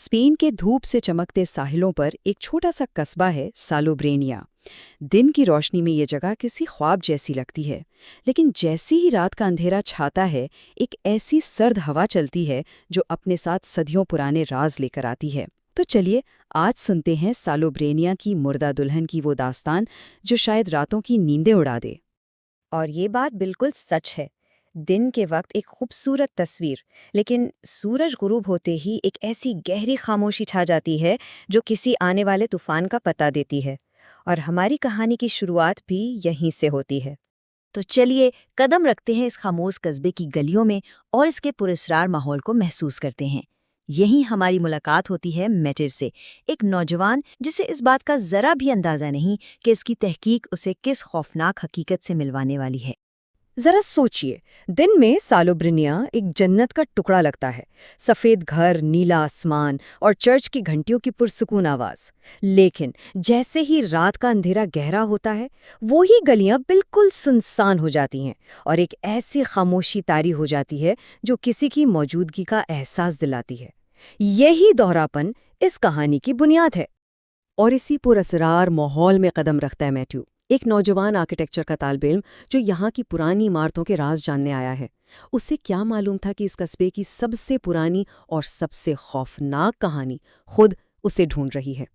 Spain के धूप से चमकते साहिलों पर एक छोटा सा कस्बा है सालोब्रेनिया। दिन की रोशनी में ये जगह किसी ख्वाब जैसी लगती है, लेकिन जैसे ही रात का अंधेरा छाता है, एक ऐसी सर्द हवा चलती है जो अपने साथ सदियों पुराने राज लेकर आती है। तो चलिए आज सुनते हैं सालोब्रेनिया की मुर्दा दुल्हन की वो दास्तान जो शायद रातों की नींदें उड़ा दे। और ये बात बिल्कुल सच है। दिन के वक्त एक खूबसूरत तस्वीर, लेकिन सूरज गुरूब होते ही एक ऐसी गहरी खामोशी छा जाती है जो किसी आने वाले तूफान का पता देती है। और हमारी कहानी की शुरुआत भी यहीं से होती है। तो चलिए कदम रखते हैं इस खामोश कस्बे की गलियों में और इसके पुरस्कार माहौल को महसूस करते हैं। यहीं हमारी मुलाकात होती है मैटिव से, एक नौजवान जिसे इस बात का जरा भी अंदाजा नहीं कि इसकी तहकीक उसे किस खौफनाक हकीकत से मिलवाने वाली है। जरा सोचिए, दिन में सालोब्रेनिया एक जन्नत का टुकड़ा लगता है। सफेद घर, नीला आसमान और चर्च की घंटियों की पुरसुकून आवाज। लेकिन जैसे ही रात का अंधेरा गहरा होता है, वो ही गलियां बिल्कुल सुनसान हो जाती हैं और एक ऐसी खामोशी तारी हो जाती है जो किसी की मौजूदगी का एहसास दिलाती है। यही दोहरापन इस कहानी की बुनियाद है। और इसी पुरअसरार माहौल में कदम रखता है मैथ्यू, एक नौजवान आर्किटेक्चर का तालिब-इल्म जो यहाँ की पुरानी इमारतों के राज जानने आया है। उसे क्या मालूम था कि इस कस्बे की सबसे पुरानी और सबसे खौफनाक कहानी खुद उसे ढूंढ रही है।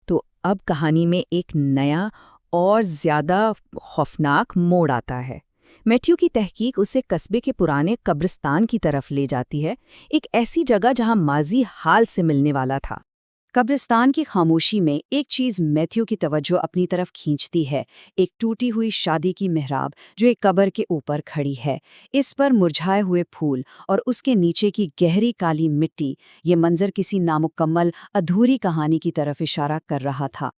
तो अब कहानी में एक नया और ज़्यादा खौफनाक मोड़ आता है। मैथ्यू की तहकीक उसे कस्बे के पुराने कब्रिस्तान की तरफ ले जाती है, एक ऐसी जगह जहाँ माजी हाल से मिलने वाला था। कब्रिस्तान की खामोशी में एक चीज़ मैथ्यू की तवज्जो अपनी तरफ खींचती है, एक टूटी हुई शादी की मेहराब जो एक कब्र के ऊपर खड़ी है। इस पर मुरझाए हुए फूल और उसके नीचे की गहरी काली मिट्टी, ये मंजर किसी नामुकम्मल अधूरी कहानी की तरफ इशारा कर रहा था।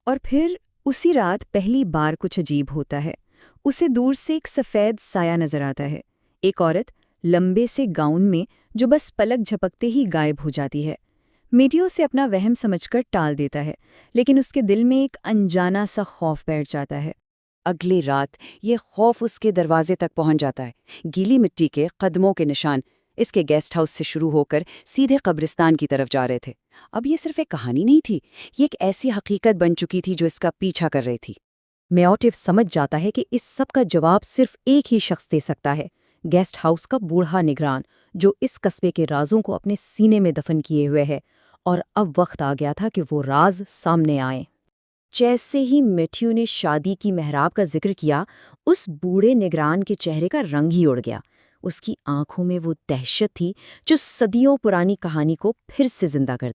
और फिर उसी रात पहली बार कुछ अजीब होता है। उसे दूर से एक सफ़ेद साया नजर आता है, एक औरत लंबे से गाउन में जो बस पलक झपकते ही गायब हो जाती है। मीडियो से अपना वहम समझकर टाल देता है, लेकिन उसके दिल में एक अनजाना सा खौफ बैठ जाता है। अगली रात ये खौफ उसके दरवाजे तक पहुंच जाता है। गीली मिट्टी के कदमों के निशान इसके गेस्ट हाउस से शुरू होकर सीधे कब्रिस्तान की तरफ जा रहे थे। अब ये सिर्फ एक कहानी नहीं थी, ये एक ऐसी हकीकत बन चुकी थी जो इसका पीछा कर रही थी। मेओटिव समझ जाता है कि इस सब का जवाब सिर्फ एक ही शख्स दे सकता है, गेस्ट हाउस का बूढ़ा निगरान जो इस कस्बे के राजों को अपने सीने में दफन किए हुए है। और अब वक्त आ गया था कि वो राज सामने आए। जैसे ही मैथ्यू ने शादी की मेहराब का जिक्र किया, उस बूढ़े निगरान के चेहरे का रंग ही उड़ गया। उसकी आंखों में वो दहशत थी जो सदियों पुरानी कहानी को फिर से जिंदा कर